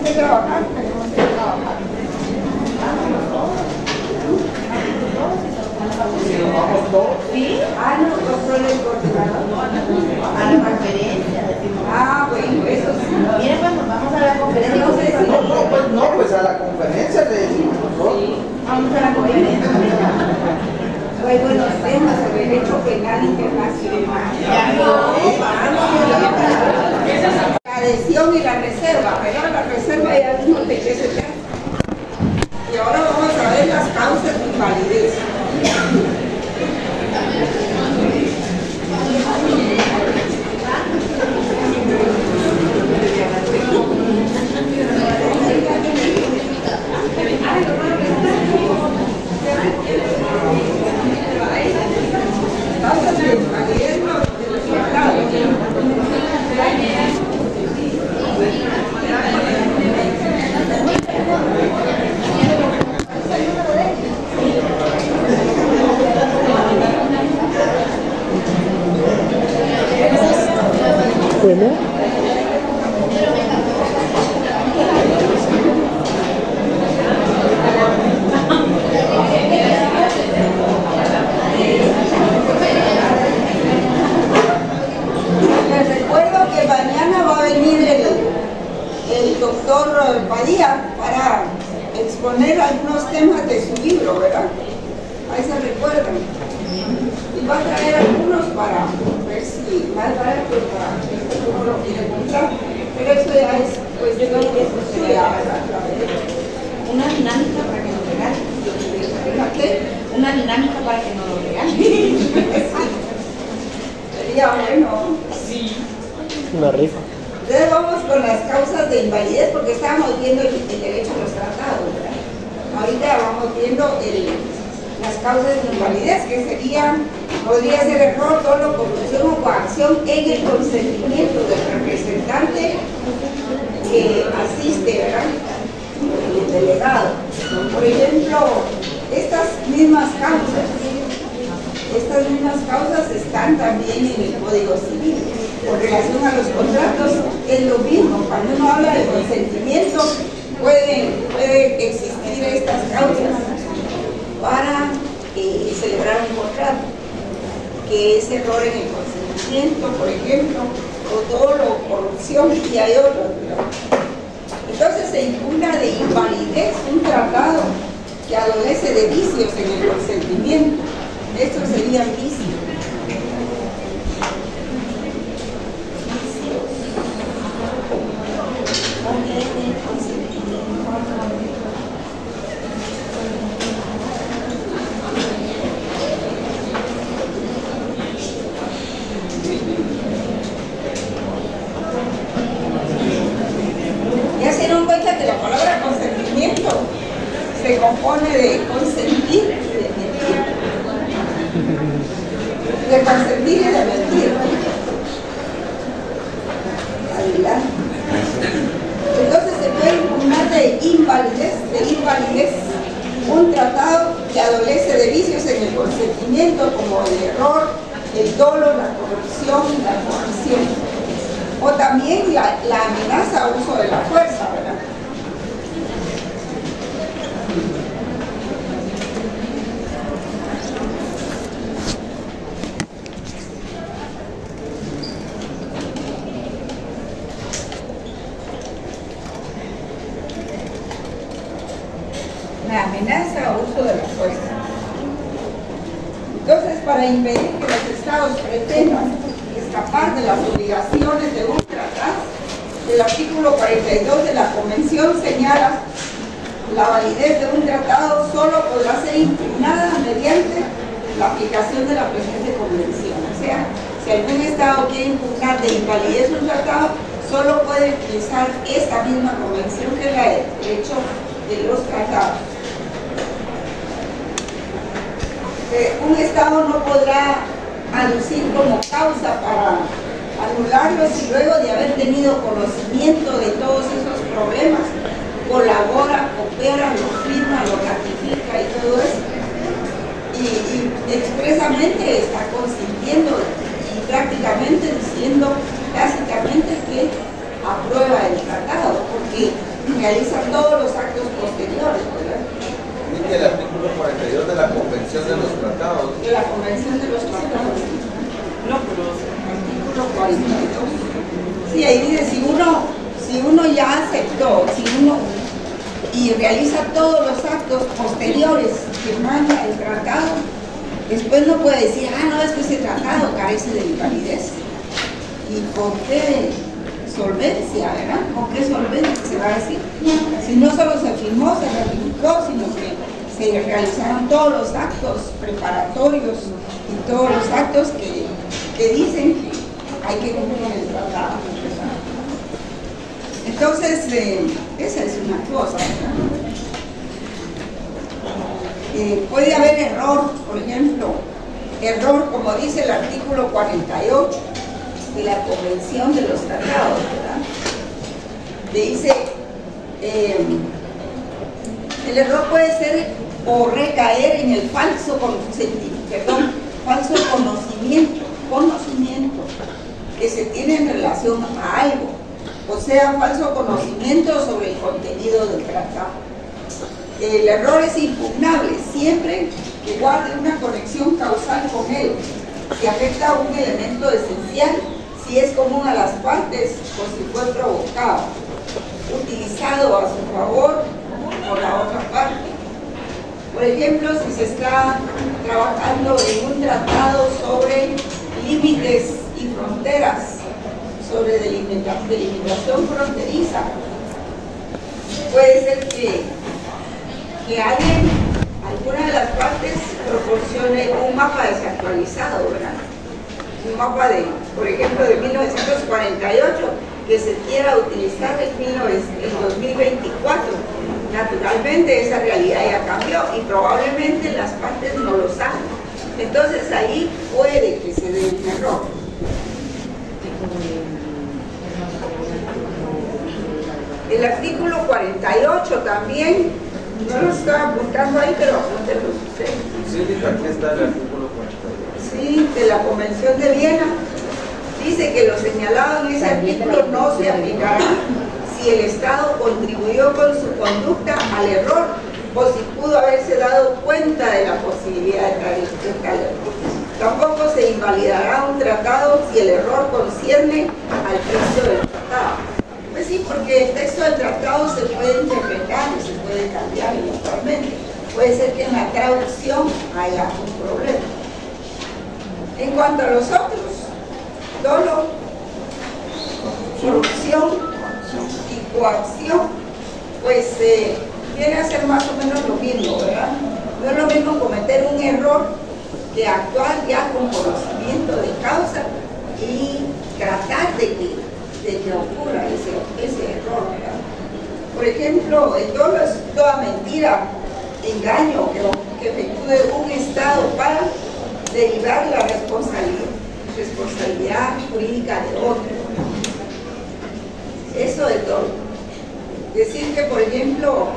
que trabajar, tenemos que trabajar. ¿Vamos todos? ¿Sí? Ah, no, compró el coordinador. A la conferencia. Ah, bueno, eso sí. Miren, vamos a la conferencia. Pues a la conferencia le decimos nosotros. Sí, vamos a la conferencia. Hay buenos temas sobre derecho penal internacional. La adhesión y la reserva, pero la reserva ya mismo de qué se trata. Y ahora vamos a ver las causas de invalidez. Causas de invalidez de los tratados. ¿Cómo? Les recuerdo que mañana va a venir el doctor Padilla para exponer algunos temas de su libro, ¿verdad? Ahí se recuerdan. Y va a traer algunos para ver si más barato para cómo lo quiere comprar. Pero eso ya es cuestión suya, ¿verdad? Una dinámica para que nos regalen. ¿Qué? Una dinámica para que nos lo regalen. Sería bueno. Sí. Una rifa. Entonces vamos con las causas de invalidez porque estábamos viendo el derecho a los tratados, ¿verdad? Ahorita vamos viendo las causas de invalidez, que podría ser error, dolo, corrupción o coacción en el consentimiento del representante que asiste, ¿verdad? El delegado. Por ejemplo, estas mismas causas están también en el Código Civil. Con relación a los contratos es lo mismo. Cuando uno habla de consentimiento, puede existir estas causas para celebrar un contrato, que es error en el consentimiento, por ejemplo, o dolo, corrupción, y hay otros, ¿verdad? Entonces se impugna de invalidez un tratado que adolece de vicios en el consentimiento. Estos serían vicios. Ya se dieron cuenta que la palabra consentimiento se compone de consentir y de mentir. De consentir y de mentir. Adelante. Entonces se puede impugnar de invalidez un tratado que adolece de vicios en el consentimiento, como el error, el dolo, la corrupción y la coacción. O también la amenaza a uso de la fuerza, ¿verdad? La amenaza o uso de la fuerza. Entonces, para impedir que los estados pretendan escapar de las obligaciones de un tratado, el artículo 42 de la Convención señala la validez de un tratado solo podrá ser impugnada mediante la aplicación de la presente convención. O sea, si algún estado quiere impugnar de invalidez un tratado, solo puede utilizar esta misma convención, que es la de derecho de los tratados. Un estado no podrá aducir como causa para anularlo si luego de haber tenido conocimiento de todos esos problemas colabora, coopera, lo firma, lo ratifica y todo eso, y expresamente está consintiendo y prácticamente diciendo tácitamente que aprueba el tratado, porque realiza todos los actos posteriores, ¿verdad? Dice el artículo 42 de la Convención de los Tratados. De la Convención de los Tratados. No, pero Artículo 42. Sí, ahí dice, si uno ya aceptó, y realiza todos los actos posteriores que manda el tratado, después no puede decir, no, es que ese tratado carece de validez. ¿Y por qué solvencia, verdad? ¿Con qué solvencia se va a decir? Si no solo se firmó, se ratificó, sino que se realizaron todos los actos preparatorios y todos los actos que dicen que hay que cumplir el tratado. Entonces, esa es una cosa, ¿verdad? Puede haber error, por ejemplo, error como dice el artículo 48 de la Convención de los Tratados, ¿verdad? Dice, el error puede ser o recaer en el falso conocimiento que se tiene en relación a algo, o sea, falso conocimiento sobre el contenido del tratado. El error es impugnable siempre que guarde una conexión causal con él, que afecta a un elemento esencial si es común a las partes o si fue provocado, utilizado a su favor por la otra parte. Por ejemplo, si se está trabajando en un tratado sobre límites y fronteras, sobre delimitación fronteriza, puede ser que alguna de las partes proporcione un mapa desactualizado, ¿verdad? Un mapa de, por ejemplo, de 1948 que se quiera utilizar en 2024. Naturalmente esa realidad ya cambió y probablemente las partes no lo saben. Entonces ahí puede que se dé un error. El artículo 48 también, no lo estaba apuntando ahí, pero apúntenlo ustedes. Sí, aquí está el artículo 48. Sí, de la Convención de Viena. Dice que lo señalado en ese artículo no se aplicará si el Estado contribuyó con su conducta al error o si pudo haberse dado cuenta de la posibilidad de tal error. Tampoco se invalidará un tratado si el error concierne al texto del tratado. Pues sí, porque el texto del tratado se puede interpretar y se puede cambiar eventualmente. Puede ser que en la traducción haya un problema. En cuanto a los otros, dolo, corrupción y coacción, pues viene a ser más o menos lo mismo, ¿verdad? No es lo mismo cometer un error que actuar ya con conocimiento de causa y tratar de que ocurra ese error, ¿verdad? Por ejemplo, el dolo es toda mentira, engaño que efectúe un Estado para derivar la responsabilidad jurídica de otro. Eso de todo. Decir que, por ejemplo,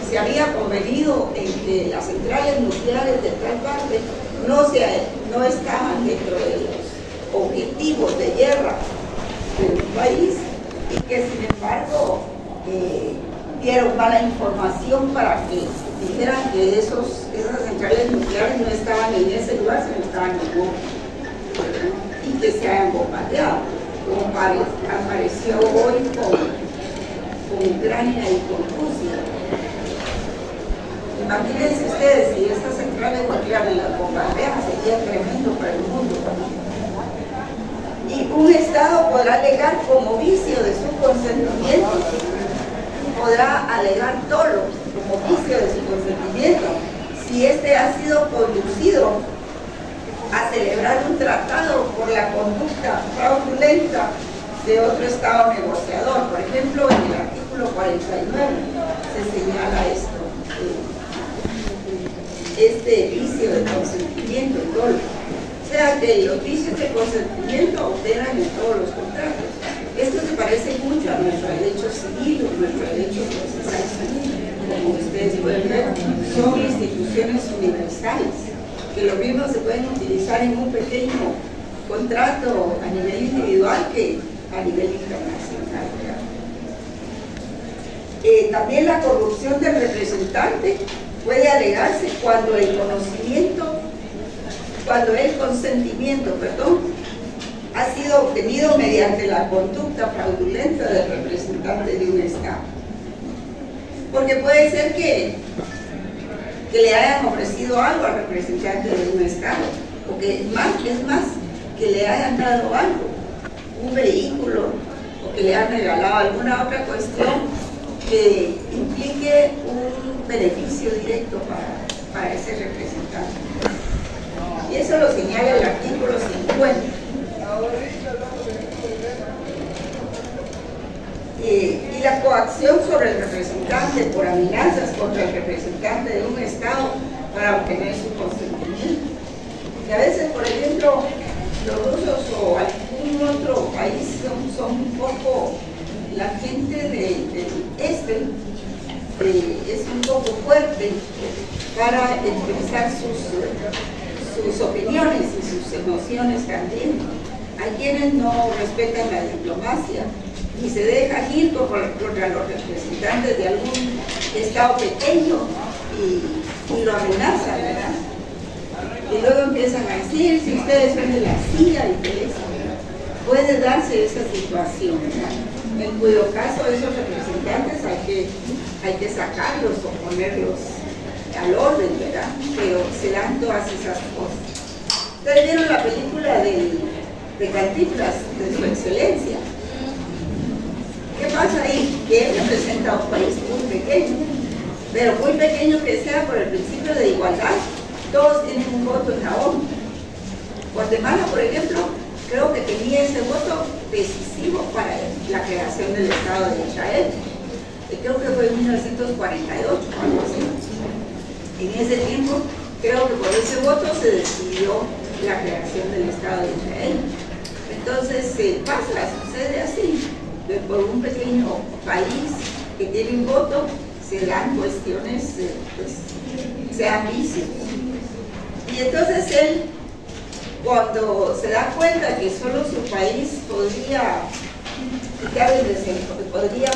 se había convenido en que las centrales nucleares de tal parte no estaban dentro de los objetivos de guerra del país y que sin embargo dieron mala información para que dijeran que esas centrales nucleares no estaban en ese lugar, sino estaban en otro, y que se hayan bombardeado, como apareció hoy con Ucrania y con Rusia. Imagínense ustedes, si esas centrales nucleares las bombardean, sería tremendo para el mundo. Y un Estado podrá alegar como vicio de su consentimiento, podrá alegar dolo como vicio de su consentimiento, si éste ha sido conducido a celebrar un tratado por la conducta fraudulenta de otro Estado negociador. Por ejemplo, en el artículo 49 se señala esto, este vicio de consentimiento, el dolo. O sea que los vicios de consentimiento operan en todos los contratos. Esto se parece mucho a nuestro derecho civil o nuestro derecho procesal civil. Como ustedes pueden ver, son instituciones universales, que lo mismo se pueden utilizar en un pequeño contrato a nivel individual que a nivel internacional. También la corrupción del representante puede alegarse cuando el consentimiento, ha sido obtenido mediante la conducta fraudulenta del representante de un Estado. Porque puede ser que le hayan ofrecido algo al representante de un Estado, o que es más, que le hayan dado algo, un vehículo, o que le hayan regalado alguna otra cuestión que implique un beneficio directo para ese representante. Y eso lo señala el artículo 50. Y la coacción sobre el representante por amenazas contra el representante de un Estado para obtener su consentimiento. Y a veces, por ejemplo, los rusos o algún otro país son un poco, la gente del este es un poco fuerte para expresar sus opiniones y sus emociones también. Hay quienes no respetan la diplomacia y se dejan ir contra los representantes de algún Estado pequeño y lo amenazan, ¿verdad? Y luego empiezan a decir, si ustedes son de la CIA y de eso, ¿verdad? Puede darse esa situación, ¿verdad? En cuyo caso esos representantes hay que sacarlos o ponerlos al orden, ¿verdad? Pero se dan todas esas cosas. Ustedes vieron la película de Cantinflas, de su excelencia. ¿Qué pasa ahí? Que él representa un país muy pequeño, pero muy pequeño que sea por el principio de igualdad, todos tienen un voto en la ONU. Guatemala, por ejemplo, creo que tenía ese voto decisivo para la creación del Estado de Israel. Y creo que fue en 1948, algo así. En ese tiempo, creo que por ese voto se decidió la creación del Estado de Israel. Entonces, sucede así. Por un pequeño país que tiene un voto, se dan cuestiones, sean vicios. Y entonces él, cuando se da cuenta que solo su país podría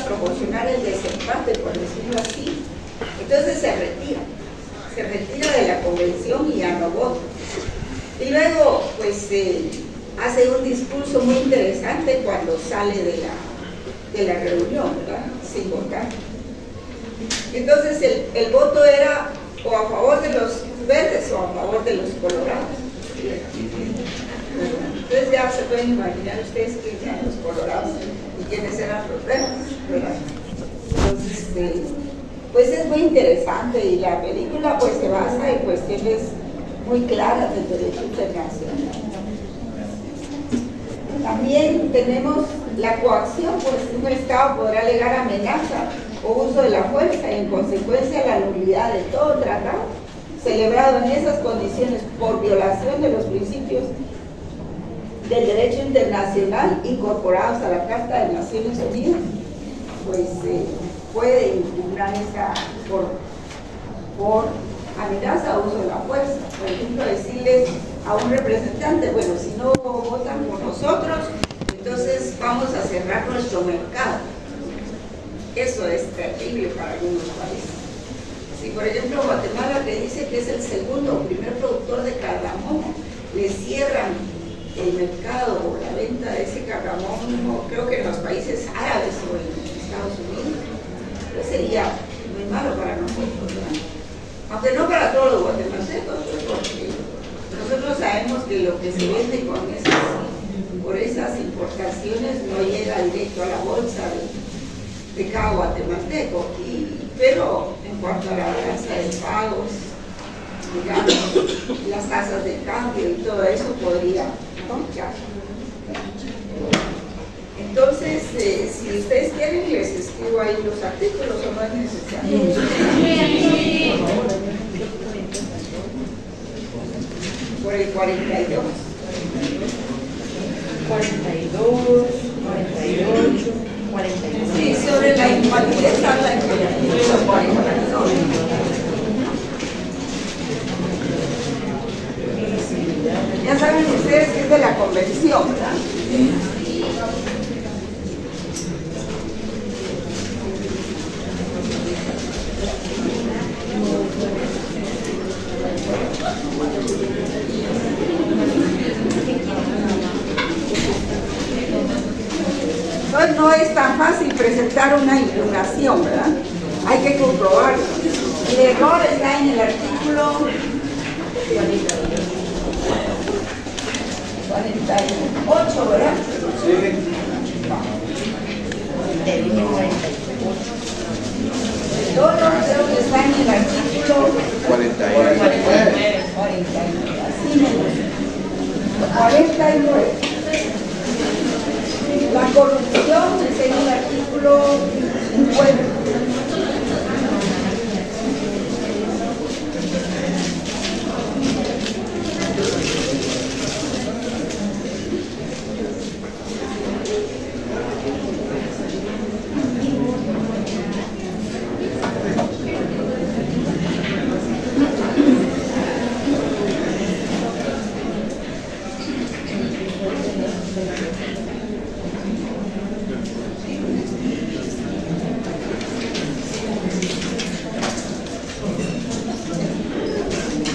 proporcionar el desempate, por decirlo así, entonces se retira de la convención y ya no vota. Y luego, pues, hace un discurso muy interesante cuando sale de la reunión, ¿verdad? Sin votar. Entonces el voto era o a favor de los verdes o a favor de los colorados. Entonces ya se pueden imaginar ustedes quiénes eran los colorados y quiénes eran los verdes, ¿verdad? Entonces, pues es muy interesante y la película pues se basa en cuestiones muy claras del derecho internacional. También tenemos la coacción, pues un Estado podrá alegar amenaza o uso de la fuerza y en consecuencia la nulidad de todo tratado celebrado en esas condiciones por violación de los principios del derecho internacional incorporados a la Carta de Naciones Unidas, pues puede impugnar esa por amenaza o uso de la fuerza. Por ejemplo, decirles a un representante, bueno, si no votan por nosotros, entonces vamos a cerrar nuestro mercado. Eso es terrible para algunos países. Si por ejemplo Guatemala, que dice que es el segundo o primer productor de cardamomo, le cierran el mercado o la venta de ese cardamomo, creo que en los países árabes o en Estados Unidos, pues sería muy malo para nosotros, ¿verdad? Aunque no para todos los guatemaltecos, porque nosotros sabemos que lo que se vende por esas importaciones no llega directo a la bolsa de cada guatemalteco, pero en cuanto a la tasa de pagos, digamos, las tasas de cambio y todo eso podría cambiar. Entonces, si ustedes quieren, les escribo ahí los artículos o no es necesario. Por el 42. 42, 48, 49. Sí, sobre la invalidez habla en el 42. Ya saben ustedes que es de la convención, ¿verdad? contestar una impugnación, ¿verdad? Hay que comprobarlo. El error está en el artículo 48, ¿verdad? Sí. Todos creo que está en el artículo 49. 49. Así me gusta. 49. La corrupción es en el artículo 50.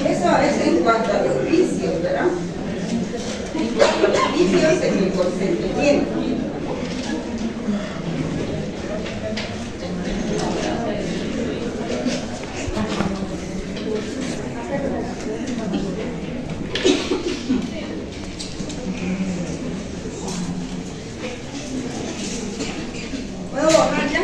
Eso es en cuanto a los vicios, ¿verdad? En cuanto a los vicios en el consentimiento. ¿Puedo bajar ya?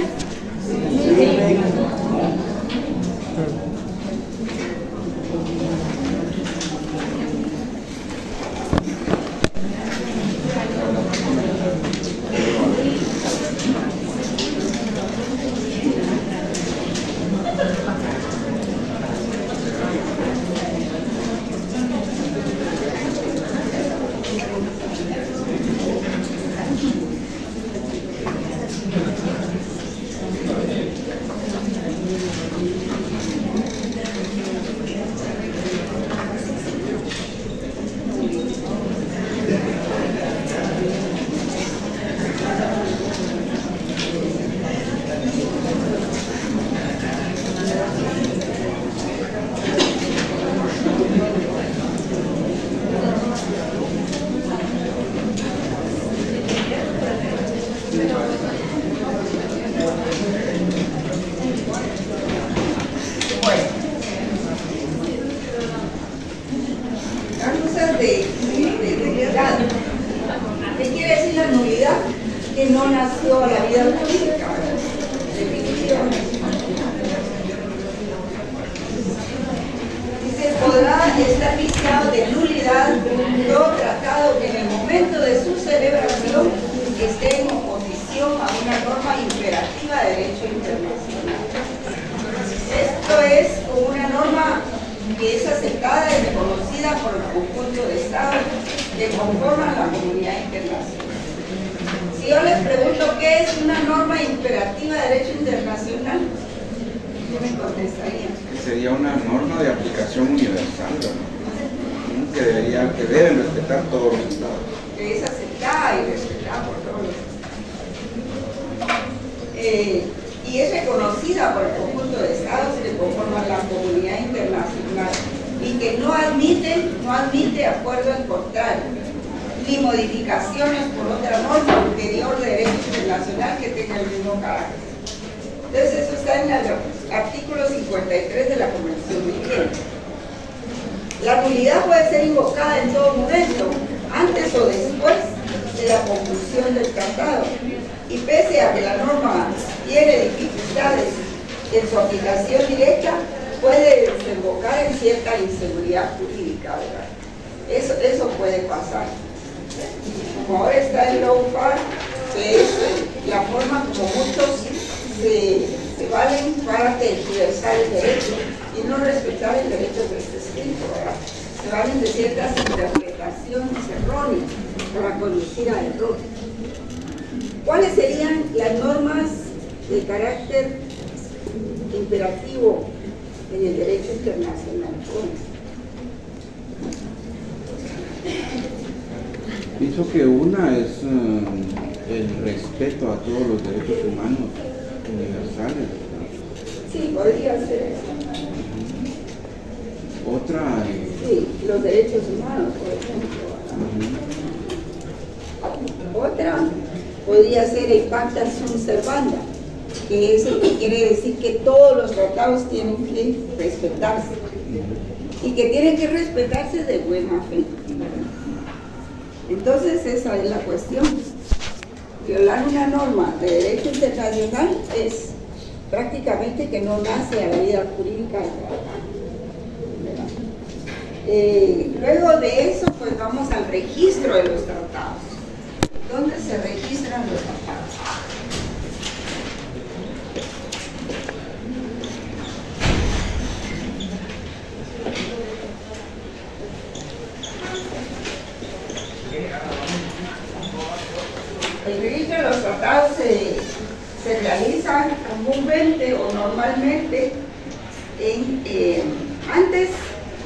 Que no nació a la vida jurídica, definición. Dice, podrá estar viciado de nulidad todo tratado que en el momento de su celebración esté en oposición a una norma imperativa de derecho internacional. Esto es como una norma que es aceptada y reconocida por el conjunto de estados que conforman la comunidad internacional. Si yo les pregunto qué es una norma imperativa de derecho internacional, ¿qué me contestarían? Sería una norma de aplicación universal, ¿no? que deben respetar todos los estados. Que es aceptada y respetada por todos los estados. Y es reconocida por el conjunto de estados que conforman la comunidad internacional y que no admite acuerdo en contrario ni modificaciones por otra norma superior de derecho internacional que tenga el mismo carácter. Entonces eso está en el artículo 53 de la Convención de Viena. La nulidad puede ser invocada en todo momento, antes o después de la conclusión del tratado, y pese a que la norma tiene dificultades en su aplicación directa, puede desembocar en cierta inseguridad jurídica, ¿verdad? Eso puede pasar. Como ahora está el lawfare, que es la forma como muchos se valen para tergiversar el derecho y no respetar el derecho que está escrito, ¿verdad? Se valen de ciertas interpretaciones erróneas para conducir a error. ¿Cuáles serían las normas de carácter imperativo en el derecho internacional? Pienso que una es el respeto a todos los derechos humanos universales, ¿verdad? Sí, podría ser eso. Otra Sí, los derechos humanos, por ejemplo. Otra podría ser el pacta sunt servanda, que es el que quiere decir que todos los tratados tienen que respetarse y que tienen que respetarse de buena fe. Entonces esa es la cuestión. Violar una norma de derecho internacional es prácticamente que no nace a la vida jurídica del tratado. Luego de eso, pues vamos al registro de los tratados. ¿Dónde se registran los tratados? El registro de los tratados se realiza comúnmente o normalmente antes,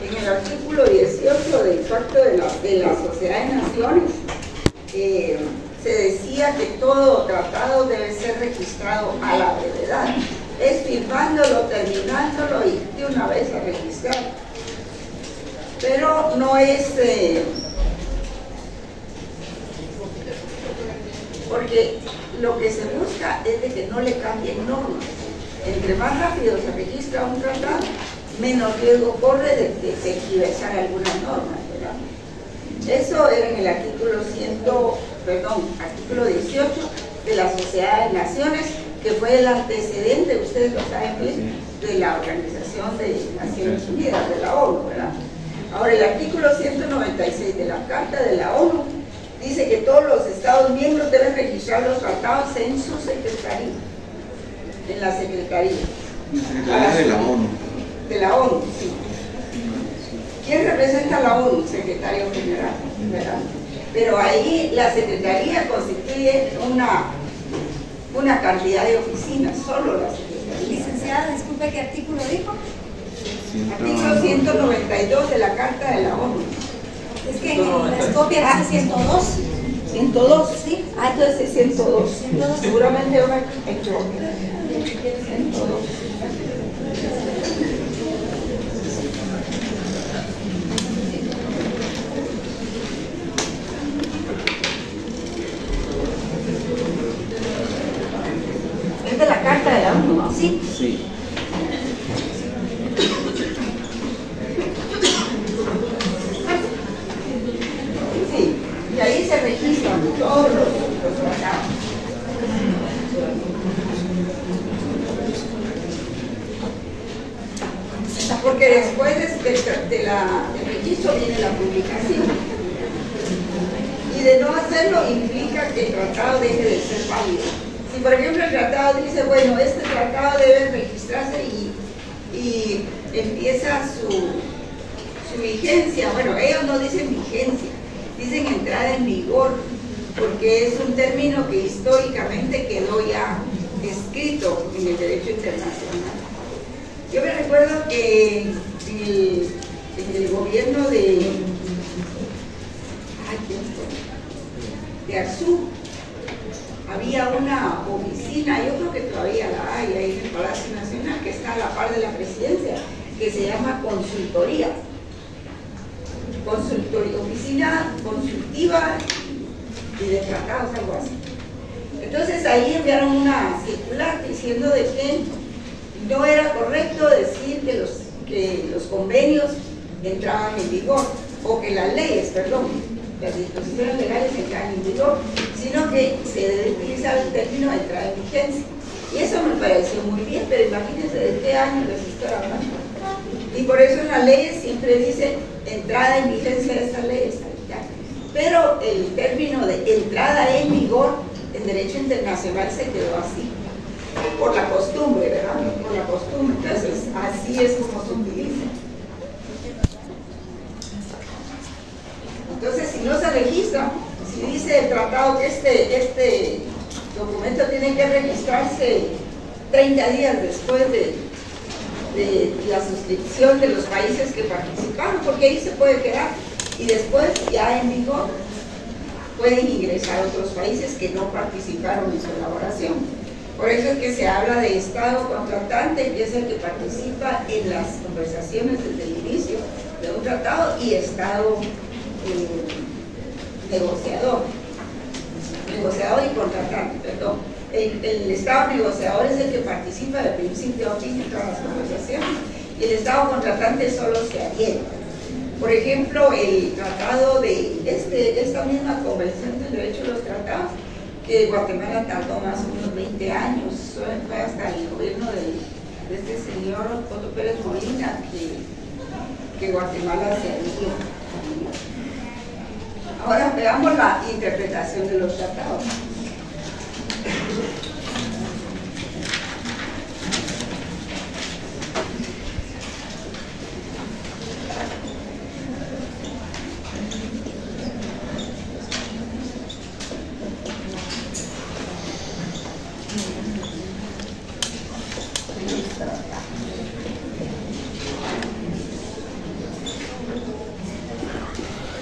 en el artículo 18 del Pacto de la Sociedad de Naciones, se decía que todo tratado debe ser registrado a la brevedad, es firmándolo, terminándolo y de una vez a registrar. Pero no es... porque lo que se busca es de que no le cambien normas. Entre más rápido se registra un tratado, menos riesgo corre de tergiversar algunas normas, ¿verdad? Eso era en el artículo 18 de la Sociedad de Naciones, que fue el antecedente, ustedes lo saben bien, de la Organización de Naciones Unidas, de la ONU, ¿verdad? Ahora, el artículo 196 de la Carta de la ONU dice que todos los Estados miembros deben registrar los tratados en su secretaría, en la secretaría. De la ONU. De la ONU, sí. ¿Quién representa a la ONU? Secretario General, ¿verdad? Pero ahí la secretaría constituye una cantidad de oficinas, solo la secretaría. Licenciada, disculpe, ¿qué artículo dijo? Artículo 192 de la Carta de la ONU. Es que en las copias dice 102. 102, sí. Entonces es 102. 102. Seguramente yo me equivoqué. 102. Es de la Carta de la ONU, ¿no? Sí. Sí. Y ahí se registran todos los tratados. Porque después del registro viene la publicación. Y de no hacerlo implica que el tratado deje de ser válido. Si por ejemplo el tratado dice, bueno, este tratado debe registrarse y empieza su vigencia, bueno, ellos no dicen vigencia, dicen entrada en vigor, porque es un término que históricamente quedó ya escrito en el derecho internacional. Yo me recuerdo que en el gobierno de Arzú había una oficina, yo creo que todavía la hay ahí en el Palacio Nacional, que está a la par de la presidencia, que se llama consultoría. Oficina consultiva y de tratados, algo así. Entonces ahí enviaron una circular diciendo de que no era correcto decir que los convenios entraban en vigor, o que las leyes, perdón, las disposiciones legales entraban en vigor, sino que se debe utilizar el término de entrada en vigencia. Y eso me pareció muy bien, pero imagínense de qué año les estoy hablando. Y por eso en las leyes siempre dice entrada en vigencia de esta ley, pero el término de entrada en vigor en derecho internacional se quedó así, por la costumbre, ¿verdad? Por la costumbre, entonces así es como se utiliza. Entonces si no se registra, si dice el tratado que este documento tiene que registrarse 30 días después de la suscripción de los países que participaron, porque ahí se puede quedar y después ya en vigor pueden ingresar otros países que no participaron en su elaboración. Por eso es que se habla de Estado contratante, que es el que participa en las conversaciones desde el inicio de un tratado, y Estado negociador y contratante, perdón. el Estado negociador es el que participa de principio a fin en todas las negociaciones, y el Estado contratante solo se adhiere. Por ejemplo, el tratado de esta misma Convención del Derecho de los Tratados, que Guatemala tardó más o menos 20 años, fue hasta el gobierno de este señor Otto Pérez Molina que Guatemala se adhirió. Ahora veamos la interpretación de los tratados.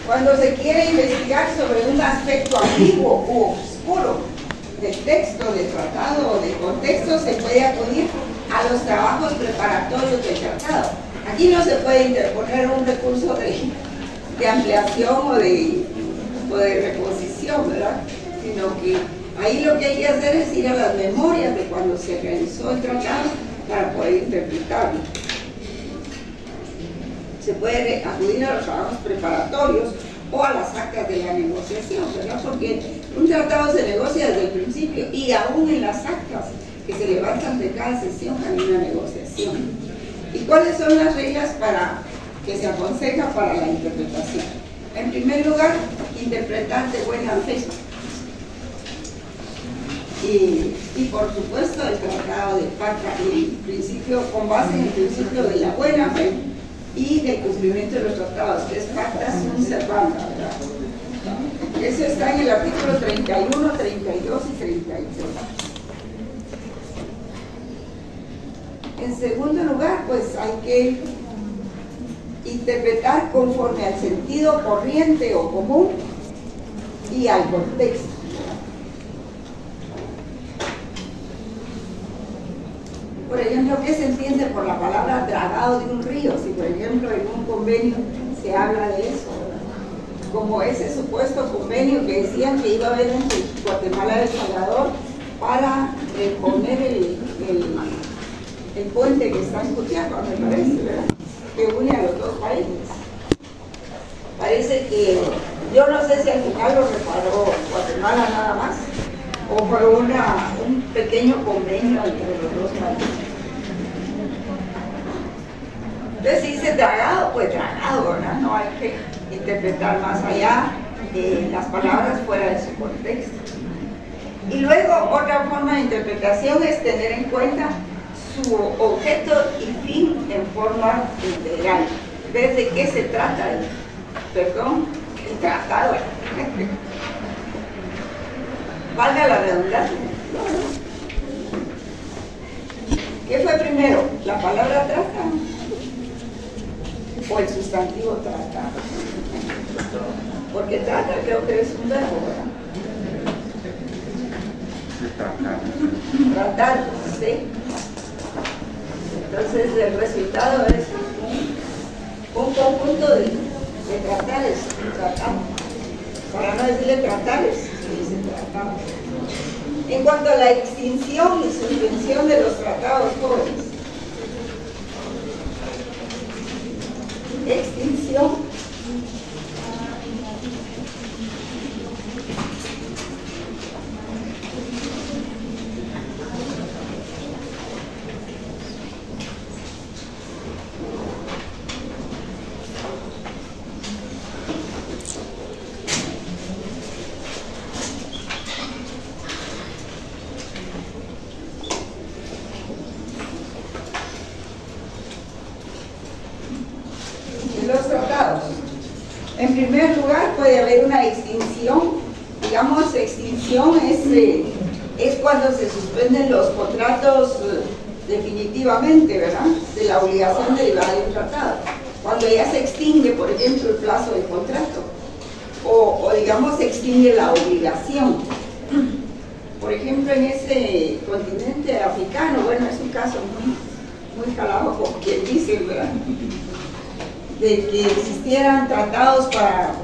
Cuando se quiere investigar sobre un aspecto ambiguo u oscuro del texto, del tratado o del contexto, se puede acudir a los trabajos preparatorios del tratado. Aquí no se puede interponer un recurso de ampliación o de reposición, ¿verdad? Sino que ahí lo que hay que hacer es ir a las memorias de cuando se realizó el tratado para poder interpretarlo. Se puede acudir a los trabajos preparatorios o a las actas de la negociación, ¿verdad? Porque un tratado se negocia desde el principio y aún en las actas que se levantan de cada sesión hay una negociación. ¿Y cuáles son las reglas que se aconseja para la interpretación? En primer lugar, interpretar de buena fe. Y por supuesto el tratado de pacta, el principio, con base en el principio de la buena fe y del cumplimiento de los tratados, que es pacta sunt servanda, ¿verdad? Eso está en el artículo 31, 32 y 33. En segundo lugar, pues hay que interpretar conforme al sentido corriente o común y al contexto. Por ejemplo, ¿qué se entiende por la palabra dragado de un río? Si, por ejemplo, en un convenio se habla de eso, ¿verdad? Como ese supuesto convenio que decían que iba a haber entre Guatemala y El Salvador para reponer el puente que está en Cutiapa, me parece, ¿verdad? Que une a los dos países. Parece que, yo no sé si al final lo reparó Guatemala nada más, o fue un pequeño convenio entre los dos países. Entonces, si dice dragado, pues dragado, ¿verdad? No hay que interpretar más allá de las palabras fuera de su contexto. Y luego, otra forma de interpretación es tener en cuenta su objeto y fin en forma integral. ¿Ves de qué se trata el tratado? Valga la redundancia. ¿Qué fue primero? ¿La palabra trata o el sustantivo trata? Porque trata creo que es un verbo, ¿verdad? Tratar, ¿sí? Entonces el resultado es un conjunto de tratares, tratamos. Para no decirle tratares, se dice tratamos. En cuanto a la extinción y suspensión de los tratados jóvenes, extinción los tratados. En primer lugar, puede haber una extinción. Digamos, extinción es cuando se suspenden los contratos definitivamente, ¿verdad? De la obligación derivada de un tratado. Cuando ya se extingue, por ejemplo, el plazo del contrato. O digamos, se extingue la obligación. Por ejemplo, en ese continente africano, bueno, es un caso muy jalado, como quien dice, ¿verdad? De que existieran tratados para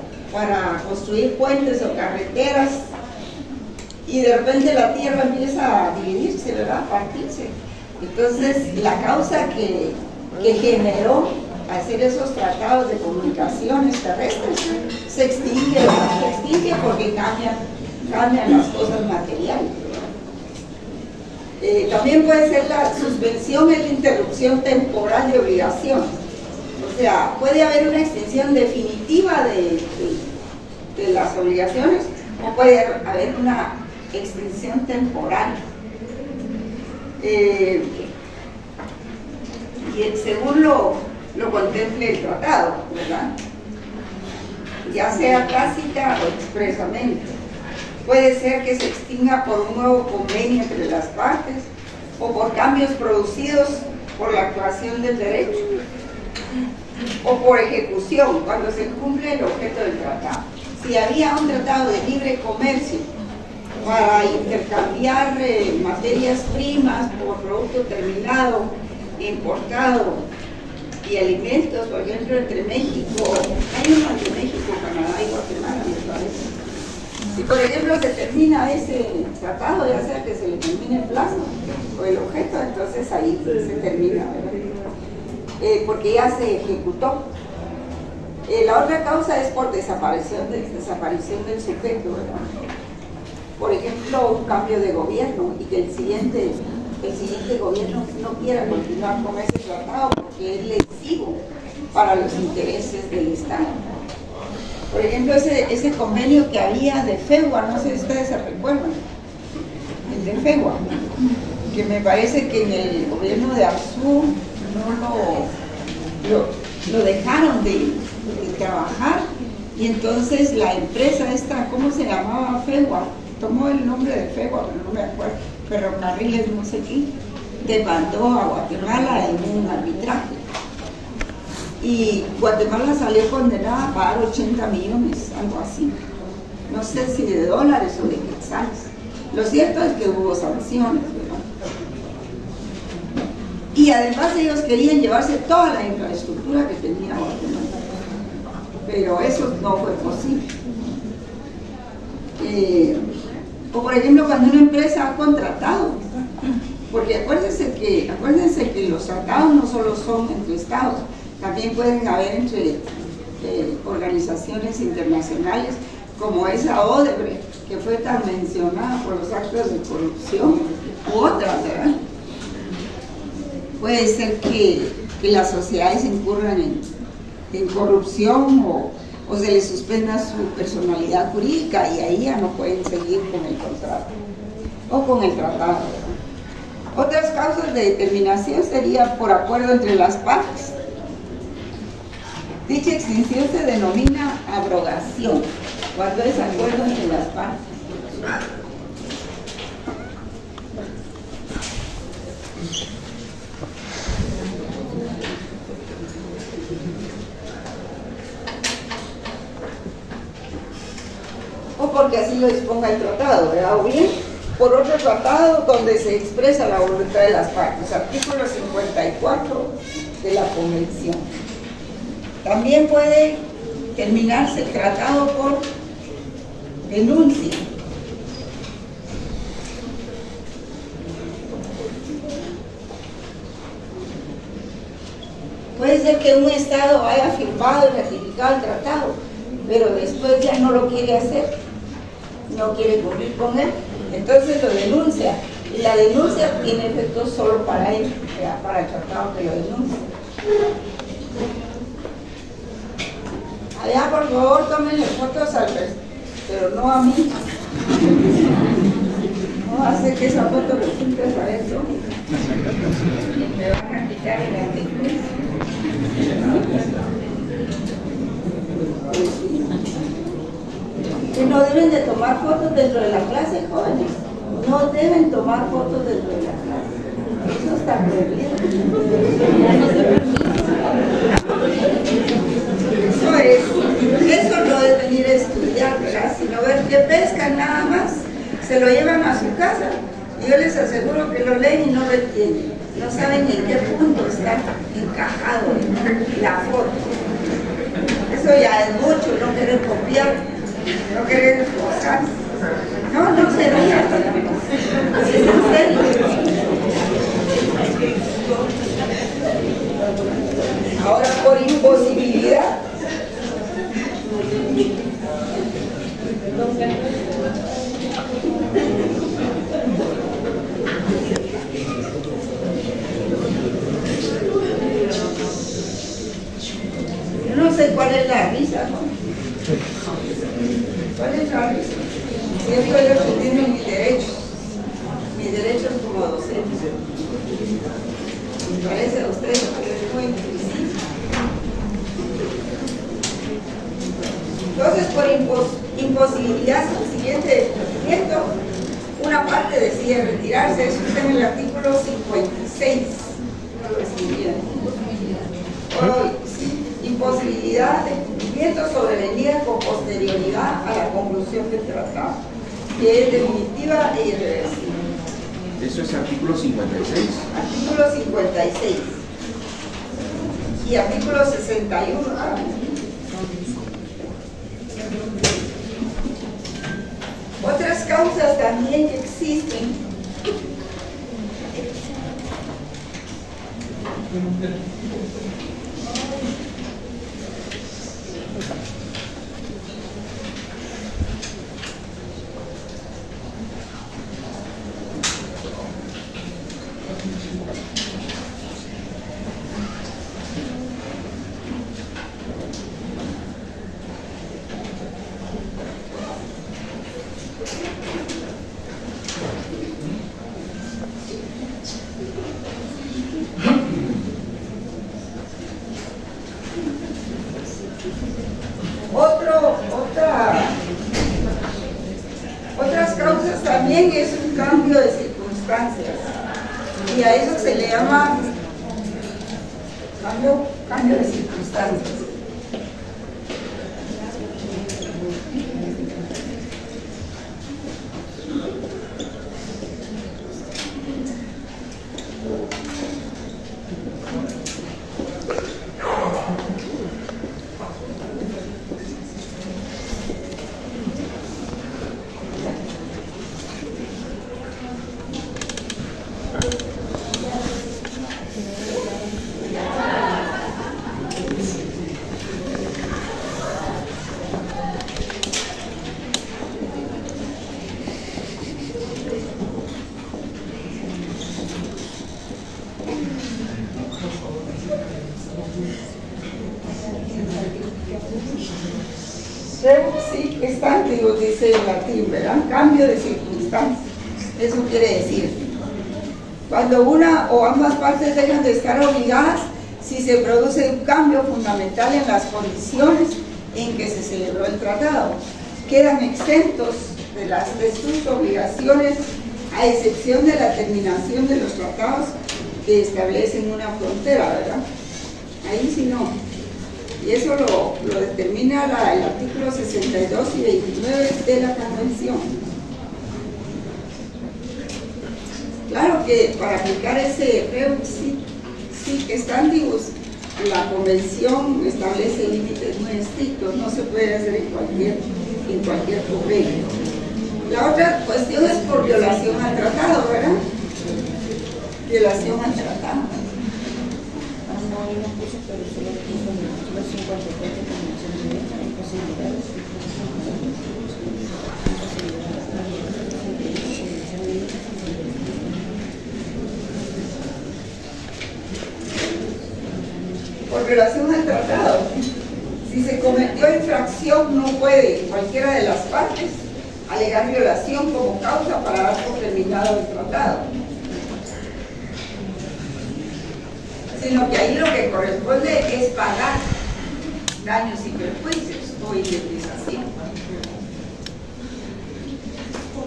construir puentes o carreteras y de repente la tierra empieza a dividirse, ¿verdad? A partirse. Entonces, la causa que generó hacer esos tratados de comunicaciones terrestres se extingue porque cambian las cosas materiales. También puede ser la suspensión y la interrupción temporal de obligaciones. O sea, puede haber una extinción definitiva de las obligaciones o puede haber una extinción temporal. Y según lo contemple el tratado, ¿verdad? Ya sea tácita o expresamente. Puede ser que se extinga por un nuevo convenio entre las partes o por cambios producidos por la actuación del derecho o por ejecución, cuando se cumple el objeto del tratado. Si había un tratado de libre comercio para intercambiar materias primas por producto terminado, importado y alimentos, por ejemplo, entre México, hay uno entre México, Canadá y Guatemala, me parece. Si por ejemplo se termina ese tratado, ya sea que se le termine el plazo o el objeto, entonces ahí se termina, ¿verdad? Porque ya se ejecutó. La otra causa es por desaparición del sujeto, ¿verdad? Por ejemplo, un cambio de gobierno y que el siguiente gobierno no quiera continuar con ese tratado porque es lesivo para los intereses del Estado. Por ejemplo, ese convenio que había de FEGUA, no sé si ustedes se recuerdan, el de FEGUA, que me parece que en el gobierno de Arzú lo dejaron de trabajar, y entonces la empresa esta, ¿cómo se llamaba? FEGUA, tomó el nombre de FEGUA, pero no me acuerdo, Ferrocarriles no sé qué, demandó a Guatemala en un arbitraje. Y Guatemala salió condenada a pagar 80 millones, algo así. No sé si de dólares o de quetzales. Lo cierto es que hubo sanciones, ¿verdad? Y además ellos querían llevarse toda la infraestructura que tenía Guatemala. Pero eso no fue posible. O por ejemplo, cuando una empresa ha contratado, porque acuérdense que los tratados no solo son entre estados, también pueden haber entre organizaciones internacionales, como esa Odebrecht, que fue tan mencionada por los actos de corrupción, u otras, ¿verdad? Puede ser que las sociedades incurran en corrupción o se les suspenda su personalidad jurídica y ahí ya no pueden seguir con el contrato o con el tratado, ¿verdad? Otras causas de determinación sería por acuerdo entre las partes. Dicha extinción se denomina abrogación, cuando es acuerdo entre las partes. O porque así lo disponga el tratado, ¿verdad? O bien por otro tratado donde se expresa la voluntad de las partes, artículo 54 de la Convención. También puede terminarse el tratado por denuncia. Puede ser que un Estado haya firmado y ratificado el tratado, pero después ya no lo quiere hacer, no quiere cumplir con él, entonces lo denuncia, y la denuncia tiene efecto solo para él, para el tratado que lo denuncia. Allá, por favor, tómenle fotos al resto, pero no a mí. No hace que esa foto resulte para eso. Me van a quitar el artículo. Que no deben de tomar fotos dentro de la clase, jóvenes. No deben tomar fotos dentro de la clase. Eso está prohibido. Eso no es venir a estudiar, ¿verdad? Sino ver que pescan nada más, se lo llevan a su casa y yo les aseguro que lo leen y no lo entienden, no saben en qué punto está encajado la foto. Eso ya es mucho, no querer copiar, no querer esforzarse. No, no se ría. Es en serio. Ahora, por imposibilidad, yo no sé cuál es la risa, ¿no? ¿Cuál es la risa? Siento yo que tengo mis derechos como docente. Me parece a ustedes que es muy inclusivo. Entonces, por imposibilidad subsiguiente de cumplimiento, una parte decide retirarse. Eso está en el artículo 56. No lo escribía. Por hoy, sí. Imposibilidad de cumplimiento sobrevenida con posterioridad a la conclusión del tratado, que es definitiva e irreversible. Eso es artículo 56. Artículo 56. Y artículo 61. Otras causas también que existen. Otras causas también es un cambio de circunstancias, y a eso se le llama cambio de circunstancias. Sí, estántico, dice en latín, ¿verdad? Cambio de circunstancias. Eso quiere decir, cuando una o ambas partes dejan de estar obligadas, si se produce un cambio fundamental en las condiciones en que se celebró el tratado, quedan exentos de sus obligaciones, a excepción de la terminación de los tratados que establecen una frontera, ¿verdad? Ahí sí no. Y eso lo determina el artículo 62 y 29 de la Convención. Claro que para aplicar ese sic stantibus, la Convención establece límites muy estrictos, no se puede hacer en cualquier convenio. La otra cuestión es por violación al tratado, ¿verdad? Violación al tratado. Por relación al tratado, si se cometió infracción, no puede cualquiera de las partes alegar violación como causa para dar por terminado el tratado, sino que ahí lo que corresponde es pagar daños y perjuicios o indemnización.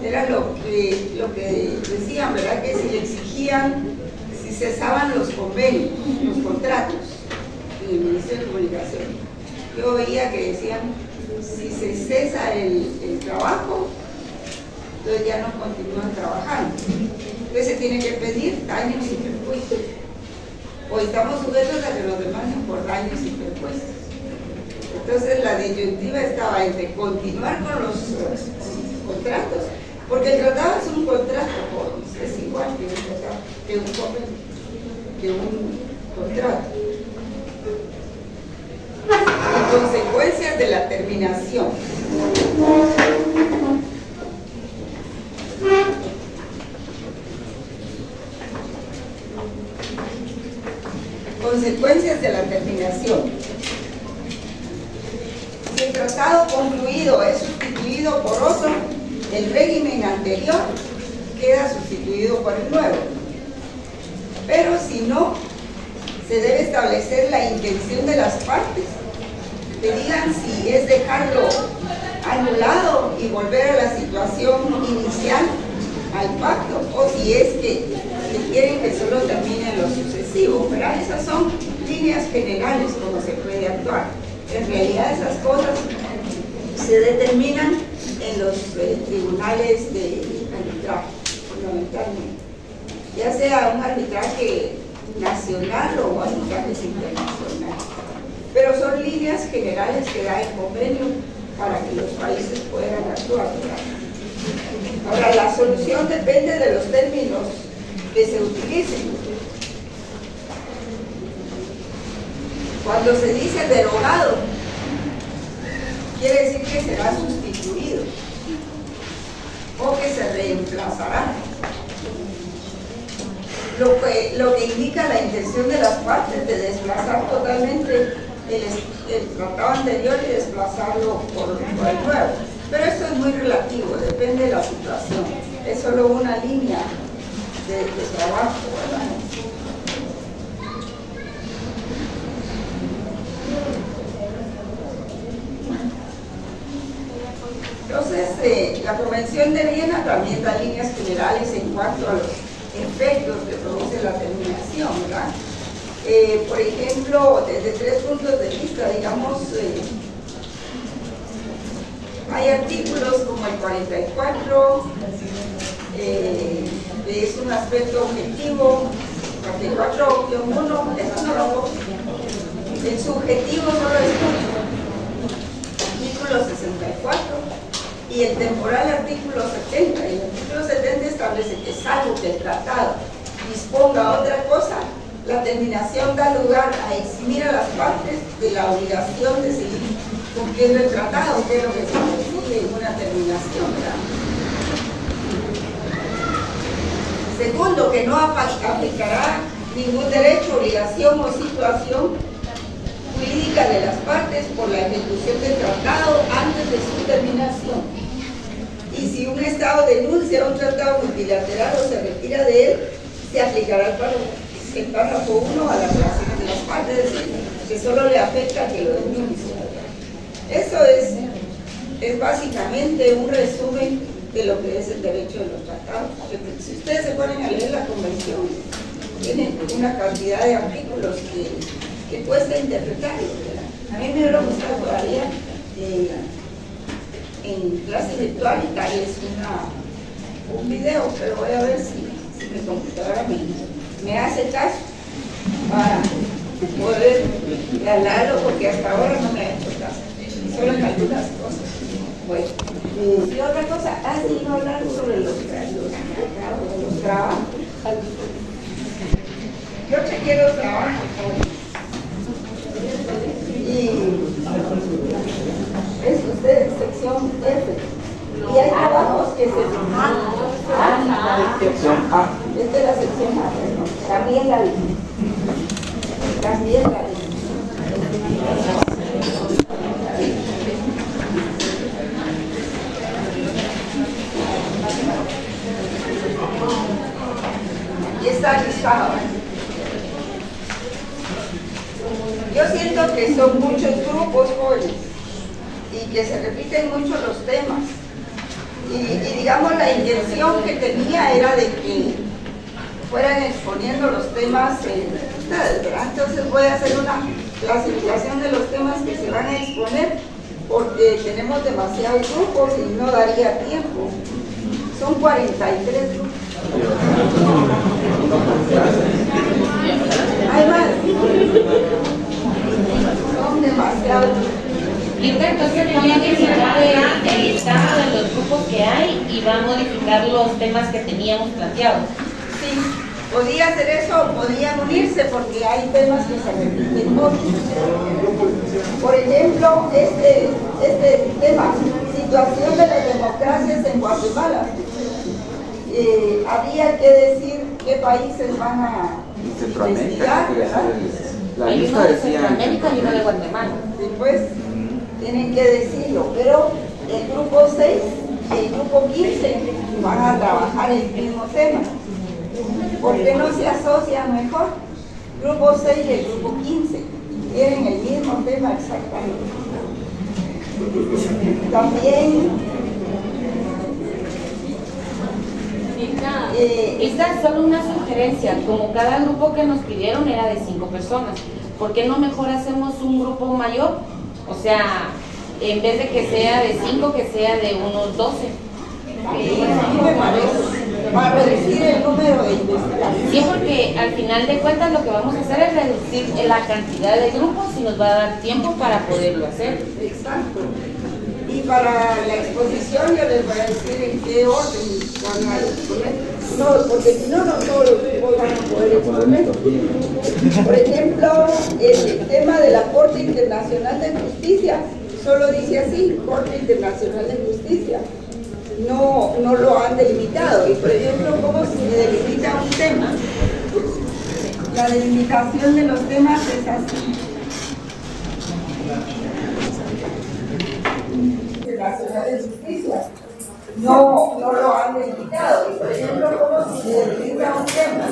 Era lo que decían, ¿verdad? Que si le exigían, si cesaban los convenios, los contratos en el Ministerio de Comunicación, yo veía que decían, si se cesa el trabajo, entonces ya no continúan trabajando. Entonces se tiene que pedir daños y perjuicios. O estamos sujetos a que los demanden por daños y perjuicios. Entonces la disyuntiva estaba entre continuar con los contratos Porque el tratado es un contrato, jóvenes, es igual que un tratado, que un contrato. Y consecuencias de la terminación. Consecuencias de la terminación. Si el tratado concluido es sustituido por otro, el régimen anterior queda sustituido por el nuevo. Pero si no, se debe establecer la intención de las partes, que digan si es dejarlo anulado y volver a la situación inicial, al pacto, o si es que quieren que solo termine lo sucesivo, ¿verdad? Esas son líneas generales como se puede actuar. En realidad esas cosas se determinan en los tribunales de arbitraje, fundamentalmente, ya sea un arbitraje nacional o arbitrajes internacionales, pero son líneas generales que da el convenio para que los países puedan actuar, ¿verdad? Ahora, la solución depende de los términos que se utilicen. Cuando se dice derogado, quiere decir que será sustituido o que se reemplazará. Lo que indica la intención de las partes de desplazar totalmente el tratado anterior y desplazarlo por el nuevo. Pero esto es muy relativo, depende de la situación. Es solo una línea de trabajo, ¿verdad? Entonces, la Convención de Viena también da líneas generales en cuanto a los efectos que produce la terminación, ¿verdad? Por ejemplo, desde 3 puntos de vista, digamos, hay artículos como el 44, que es un aspecto objetivo, 44.1, eso no lo copio. El subjetivo solo es uno. Artículo 64 y el temporal artículo 70. Y el artículo 70 establece que salvo que el tratado disponga otra cosa, la terminación da lugar a eximir a las partes de la obligación de seguir cumpliendo el tratado, que es lo que se exige en una terminación, ¿verdad? Segundo, que no aplicará ningún derecho, obligación o situación jurídica de las partes por la ejecución del tratado antes de su terminación. Y si un Estado denuncia un tratado multilateral o se retira de él, se aplicará el párrafo 1 a la relación de las partes, es decir, que solo le afecta que lo denuncie. Eso es básicamente un resumen de lo que es el derecho de los tratados. Si ustedes se ponen a leer la convención, tienen una cantidad de artículos que cuesta interpretar, ¿verdad? A mí me hubiera gustado todavía en clase virtual y darles un video, pero voy a ver si mi computadora me hace caso para poder hablarlo, porque hasta ahora no me ha hecho caso, solo en algunas cosas. Bueno, y otra cosa, sí, no hablar sobre los trabajos. Yo chequeé los trabajos y es usted sección F y hay trabajos que se sección A. Esta es la sección A, perdón. También la vi. También la vi. Y está listado. Yo siento que son muchos grupos jóvenes y que se repiten mucho los temas. Y digamos, la intención que tenía era de que fueran exponiendo los temas ustedes, ¿verdad? Entonces voy a hacer una clasificación de los temas que se van a exponer, porque tenemos demasiados grupos y no daría tiempo. Son 43 grupos. Hay más. Son demasiados. Linda, entonces voy a modificar el listado de los grupos que hay y va a modificar los temas que teníamos planteados. Sí, podía hacer eso o podían unirse porque hay temas que se repiten mucho. Por ejemplo, este tema, situación de las democracias en Guatemala. Habría que decir qué países van a Centroamérica, la Hay lista uno de decía Centroamérica y uno de Guatemala. Después tienen que decirlo, pero el grupo 6 y el grupo 15 van a trabajar el mismo tema. ¿Por qué no se asocian mejor? Grupo 6 y el grupo 15 tienen el mismo tema exactamente. También Esta es solo una sugerencia, como cada grupo que nos pidieron era de 5 personas, ¿por qué no mejor hacemos un grupo mayor? O sea, en vez de que sea de 5, que sea de unos 12. sí, me parece, para reducir el número de investigaciones. Sí, porque al final de cuentas lo que vamos a hacer es reducir la cantidad de grupos y nos va a dar tiempo para poderlo hacer. Exacto. Y para la exposición yo les voy a decir en qué orden van a exponer. No, porque si no, no todos los grupos van a poder exponer. Por ejemplo, el tema de la Corte Internacional de Justicia solo dice así, Corte Internacional de Justicia. No lo han delimitado. Y por ejemplo, ¿cómo se delimita un tema? La delimitación de los temas es así. Nacional de Justicia no lo han delimitado. Y por ejemplo, ¿cómo se delimita un tema?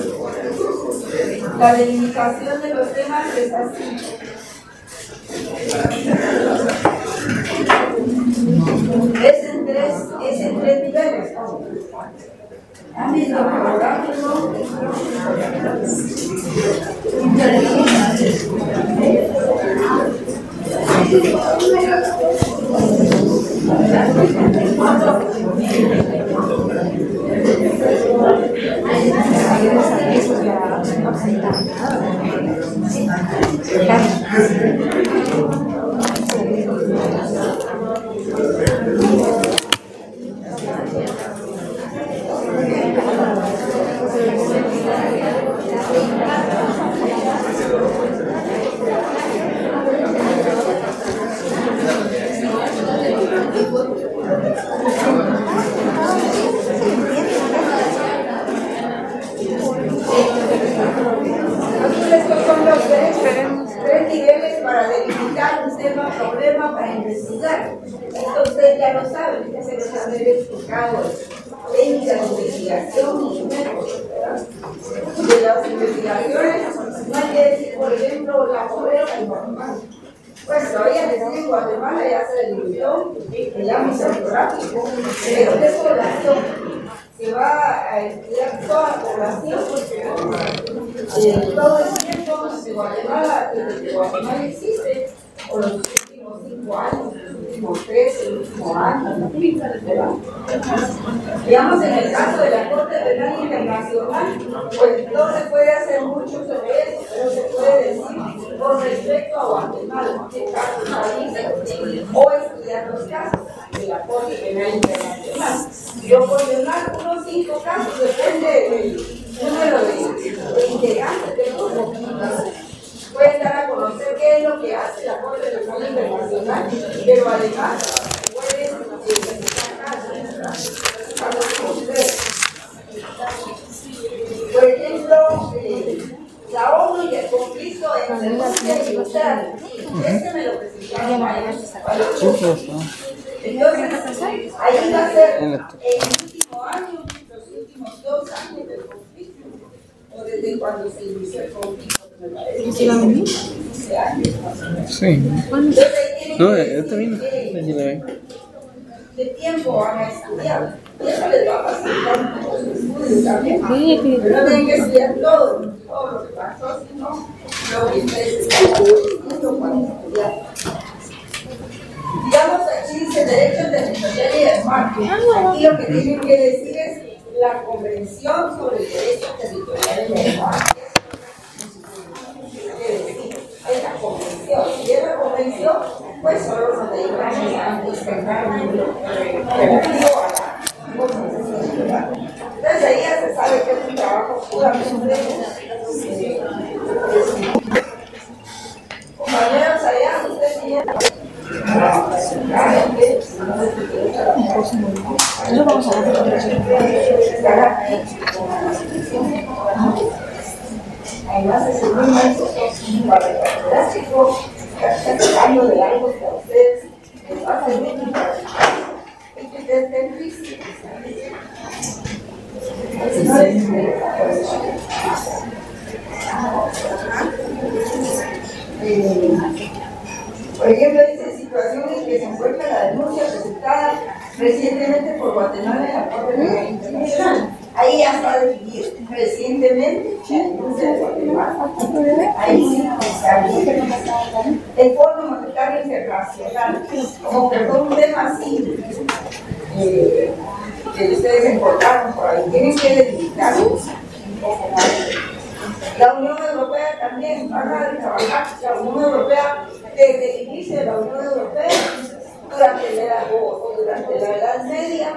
La delimitación de los temas es así. Es en tres niveles. ¿Han visto programas? Estos son los tres niveles para delimitar un tema, problema, para investigar. Entonces ya lo saben, ya se les ha explicado técnicas de investigación y métodos, ¿verdad? De las investigaciones, no hay que decir, por ejemplo, la pobreza en Guatemala. Pues todavía decir en Guatemala ya se delimitó el ámbito geográfico, pero ¿qué población? Se va a estudiar toda la población, todo el tiempo de Guatemala, desde que Guatemala existe, o los últimos 5 años, los últimos 3, el último año, ¿verdad? Digamos, en el caso de la Corte Penal Internacional, pues no se puede hacer mucho sobre eso, pero se puede decir con respecto a Guatemala, qué casos hay, o estudiar los casos de la Corte Penal Internacional. Yo puedo llenar unos 5 casos, depende del número de integrantes del grupo. Pueden dar a conocer qué es lo que hace la Corte Penal Internacional, pero además pueden presentar casos, casos concretos. Por ejemplo, la ONU y el conflicto entre Rusia y Ucrania. Este me lo presentaron para los chicos. Entonces, ahí va a ser el último año, los últimos 2 años del conflicto, o desde cuando se inició el conflicto, me parece. ¿Sí? Entonces, no, yo también. ¿Qué tiempo van a estudiar? Y eso les va a facilitar mucho su estudio también. Pero no tienen que estudiar todo lo que pasó, sino lo que ustedes están haciendo cuando estudiar. Digamos, aquí dice derecho territorial y del mar. Aquí lo que tienen que decir es la Convención sobre el Derecho Territorial y del Mar. Es la Convención. Y es la Convención pues solo nos dedicamos a descargar un relativo a la conciencia. Entonces ahí ya se sabe que es un trabajo puramente compañeros allá, usted tiene Eso vamos a además es un inmenso plástico, está hablando de algo que a ustedes les va a servir y que ustedes estén tristes. Por ejemplo, dice situaciones que se encuentra la denuncia presentada recientemente por Guatemala en la Corte Penal Internacional. Ahí ya está definido recientemente la denuncia de Guatemala. Ahí sí está bien. El Fondo Monetario Internacional, como que fue un tema así que ustedes encontraron por ahí, tienen que delimitarlo un poco más. La Unión Europea también van a trabajar, la Unión Europea, desde el inicio de la Unión Europea, durante la Edad Media,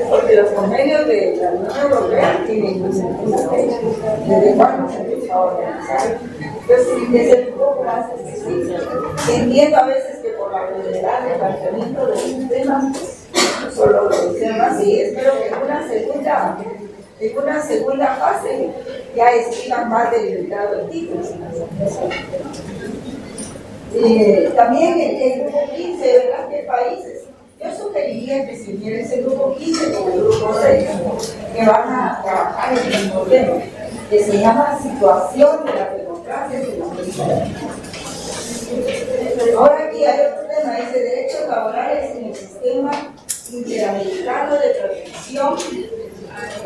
porque los convenios de la Unión Europea tienen una fecha, desde cuándo se empieza a organizar. Entonces, sí que ser un poco más específico. Entiendo a veces que por la brevedad del planteamiento del sistema, solo lo dicen así, espero que en una segunda fase ya escriban más delimitado el título. También el grupo 15, ¿verdad? ¿Qué países? Yo sugeriría que se uniera ese grupo 15 con el grupo 6, que van a trabajar en el modelo que se llama situación de la democracia en Latinoamérica. Ahora aquí hay otro tema, dice derechos laborales en el sistema interamericano de protección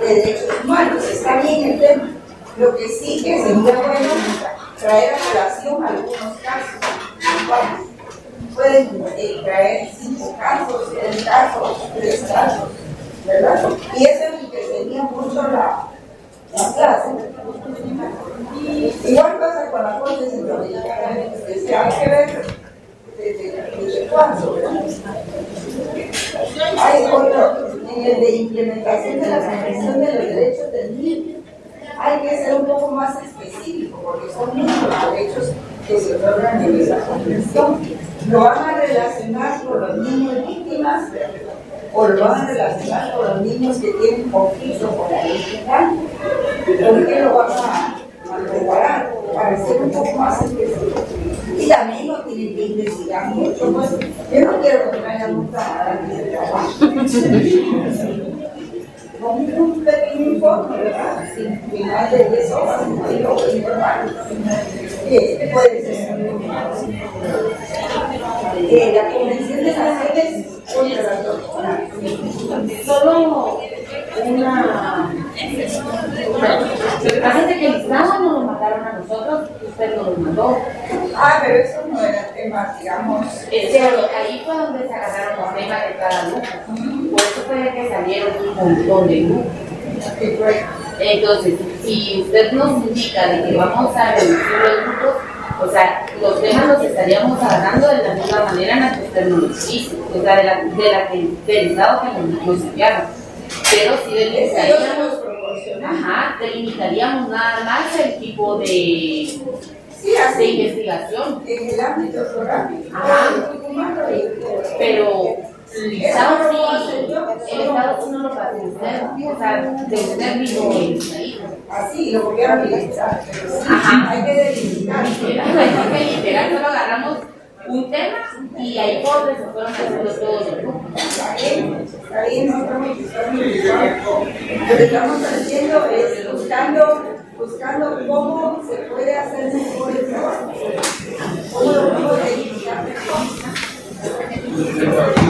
de derechos humanos. Está bien el tema. Lo que sí que sería bueno traer a relación algunos casos. Pueden traer 5 casos, 6 casos, 3 casos, ¿verdad? Y eso enriquecería mucho la clase. Igual pasa con la Corte Centroamericana en especial, hay que ver desde cuándo, ¿verdad? Hay otro, en el de implementación de la Convención de los Derechos del Niño. Hay que ser un poco más específico, porque son muchos los derechos que se otorgan en esa convención. ¿Lo van a relacionar con los niños víctimas o lo van a relacionar con los niños que tienen conflicto con la ley penal? ¿Por qué lo van a comparar? Para ser un poco más específico. Y también lo tienen que investigar mucho. Pues, yo no quiero que me haya gustado de trabajo. Con un pequeño informe, ¿verdad? Sin más de 10 horas, como digo, informal. Puede ser. La Convención de Naciones contra la Tortura. Solo una. Antes de que el Estado nos lo mandaron a nosotros, usted nos lo mandó. Pero eso no era tema, digamos. Ahí fue donde se agarraron los temas de cada grupo. Por eso fue que salieron un montón de grupos. Entonces, si usted nos indica de que vamos a reducir los grupos, o sea, los temas los estaríamos agarrando de la misma manera en la que usted nos los hizo, o sea, del Estado que nos enviaron. Pero si delimitaríamos nada más el tipo de investigación. En el ámbito rural. Pero el Estado sí no lo va a hacer usted, o sea, de usted mismo ahí. Así, lo voy a delimitar. Hay que delimitar. Porque literal solo agarramos un tema y ahí por eso fueron haciendo todos los grupos. Está bien, no estamos buscando. Lo que estamos haciendo es buscando cómo se puede hacer mejor el trabajo. ¿Cómo lo puedo delimitar mejor?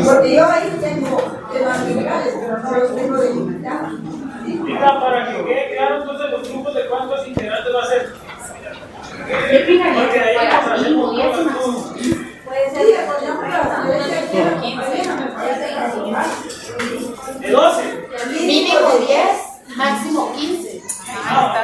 Porque yo ahí tengo temas legales, pero no los tengo delimitados. Para que quede claro entonces los grupos de cuántos integrantes va a ser. Yo opinaría que fuera mínimo 10 más. Puede ser que podamos trabajar 15, me parece. De 12. Mínimo 10, máximo 15. Ahí está.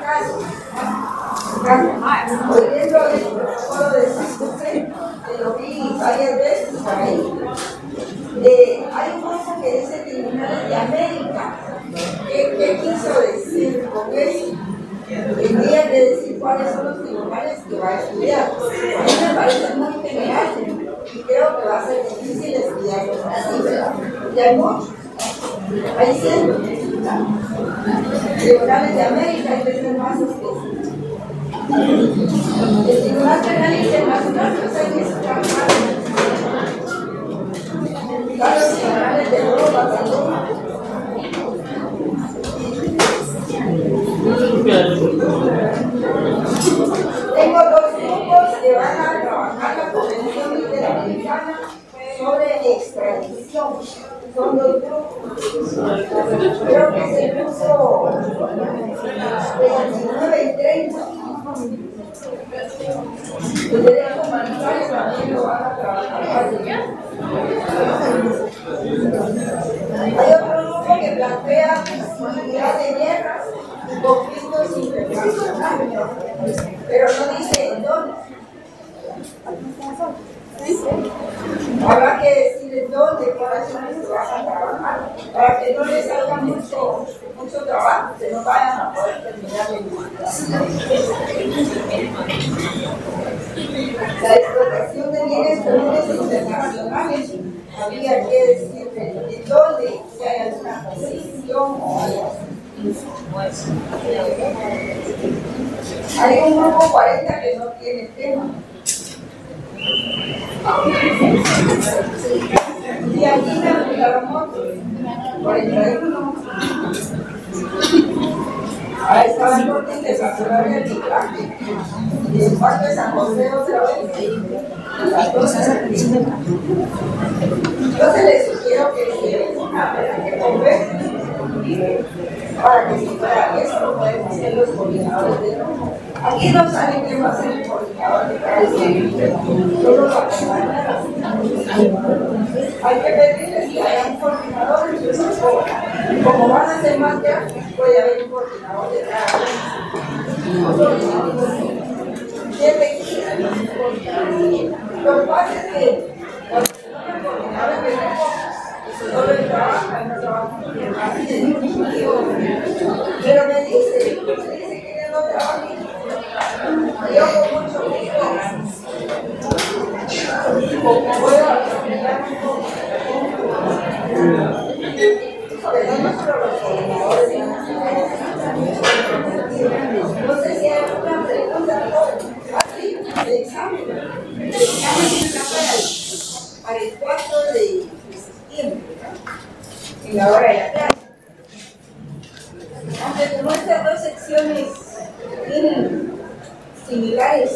caso, por ejemplo, el protocolo de Santurce, que lo vi varias veces por ahí, hay un grupo que dice Tribunales de América. ¿Qué quiso decir con eso? Tendría que decir cuáles son los tribunales que va a estudiar. A mí me parece muy general y creo que va a ser difícil estudiarlos así, ¿verdad? Y hay muchos. Hay 100 tribunales de América y veces más específicos. El Tribunal Penal Internacional, pues hay que sacar varios tribunales de Europa, Barcelona. Tengo dos grupos que van a trabajar la Convención Interamericana sobre extradición. Son dos grupos. Creo que es el curso 29 y 30. El derecho humanitario también lo van a trabajar. Hay otro grupo que plantea posibilidad de guerras y conflictos internacionales, pero no dice en dónde. Habrá que decir en dónde, cuáles son los que van a trabajar, para que no les salga mucho trabajo, que no vayan a poder terminar la investigación. La explotación de bienes comunes internacionales, habría que decir en dónde, si hay alguna posición o algo así. Hay un grupo 40 que no tiene tema. Y aquí me apuntaron otros, 41. Ahí estaba el corte internacional de arbitraje. Y el parque de San José otra vez. Las cosas. Entonces les sugiero que conversen para que si fuera eso lo pueden hacer los coordinadores de grupo. Aquí no saben quién va a ser el coordinador de cada grupo. Solo lo acompañan. Hay que pedirles que hayan coordinadores de grupo. Como van a ser más grandes, puede haber un coordinador de cada grupo. Siempre quisiera los coordinadores. Lo que pasa es que los coordinadores de grupo solo trabajan, no trabajan. Pero me dice que no trabaja. Yo con mucho gusto, como puedo aprender un poco, pero no solo los coordinadores. No sé si hay alguna pregunta así de examen. El examen está para el 4 de septiembre, en la hora de la clase. Aunque como estas dos secciones tienen similares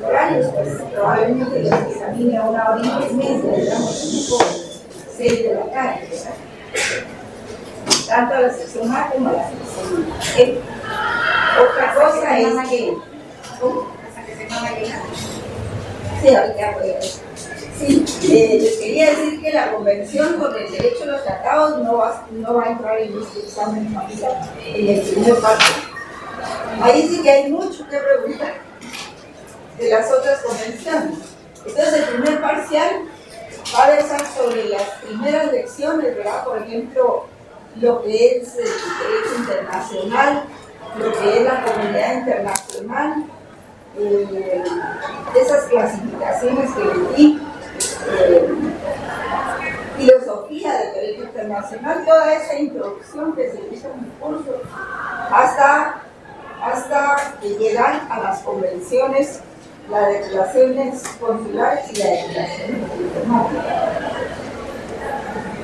horarios, pues probablemente los examine a 1 hora y 10 meses, digamos, tipo 6 de la tarde, ¿verdad? Tanto a la sección A como a la sección B. Otra cosa es que... ¿Hasta que se va a llegar? Sí, ahorita voy a ver. Sí, les quería decir que la Convención sobre el Derecho a los Tratados no va a entrar en este examen en el primer parte. Ahí sí que hay mucho que preguntar de las otras convenciones. Entonces el primer parcial va a versar sobre las primeras lecciones, ¿verdad? Por ejemplo, lo que es el derecho internacional, lo que es la comunidad internacional, esas clasificaciones que les di, filosofía del derecho internacional, toda esa introducción que se hizo en el curso, hasta que llegan a las convenciones, las declaraciones consulares y las declaraciones diplomáticas.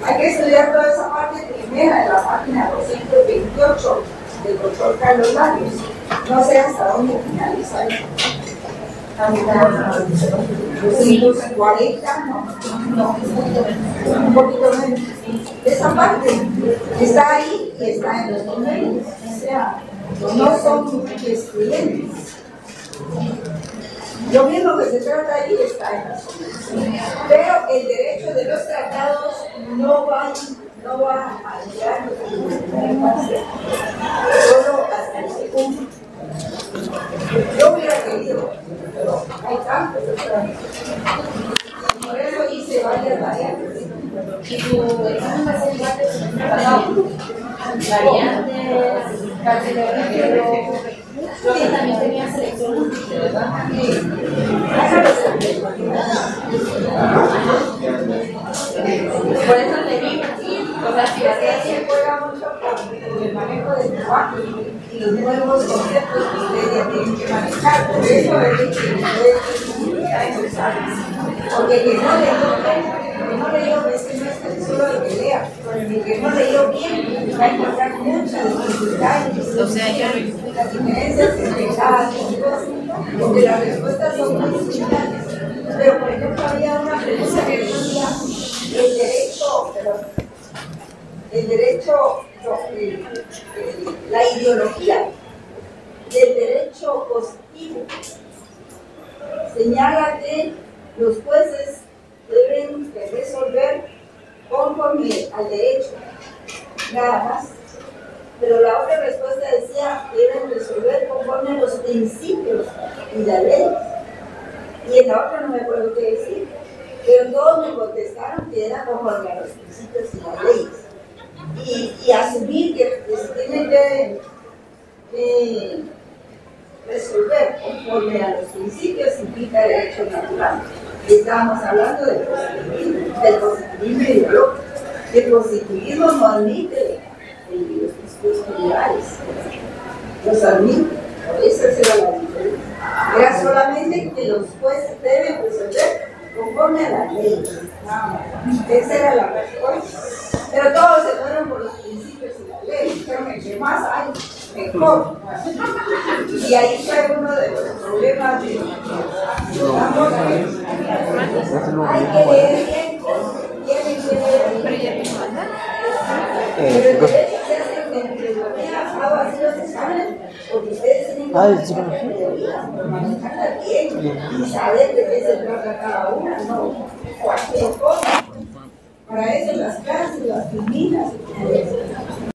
Hay que estudiar toda esa parte primera de la página 228 del doctor Carlos Larios. No sé hasta dónde finaliza eso. Hasta 240, no, un poquito menos. Esa parte está ahí y está en los convenios. O sea, no son excluyentes. Lo mismo que se trata ahí está en las convenciones. Pero el derecho de los tratados no va a entrar en el primer parcial, solo hasta el segundo. estudiantes, carcelarios, creo que también tenía selección múltiple, ¿verdad? Por eso le digo, o sea, si se juega mucho con el manejo del lenguaje y los nuevos conceptos que ustedes ya tienen que manejar. Por eso es porque el que no leyó, es que no es solo el que lea, el que no leyó bien va a encontrar muchas dificultades. O sea, yo las diferencias entre cada cosa, porque las respuestas son muy similares. Pero, por ejemplo, había una pregunta que decía la ideología del derecho positivo señala que los jueces deben resolver conforme al derecho, nada más. Pero la otra respuesta decía que deben resolver conforme a los principios y la ley. Y en la otra no me acuerdo qué decir. Pero todos me contestaron que era conforme a los principios y las leyes. Y asumir que se tiene que resolver conforme a los principios implica derecho natural. Y estábamos hablando del positivismo ideológico. El positivismo no admite los principios generales, los admite. Esa era la diferencia. Era solamente que los jueces deben resolver conforme a la ley. Esa era la respuesta. Pero todos se fueron por los principios y la ley. Dijeron que entre más hay, mejor. Y ahí fue uno de los problemas de hay que leer bien, tienen que leer bien. Pero el derecho se hace en teoría, hago así los exámenes, porque ustedes tienen que manejar teoría, manejarla bien y saber de qué se trata cada una, no cualquier cosa. Para eso las clases, las filminas,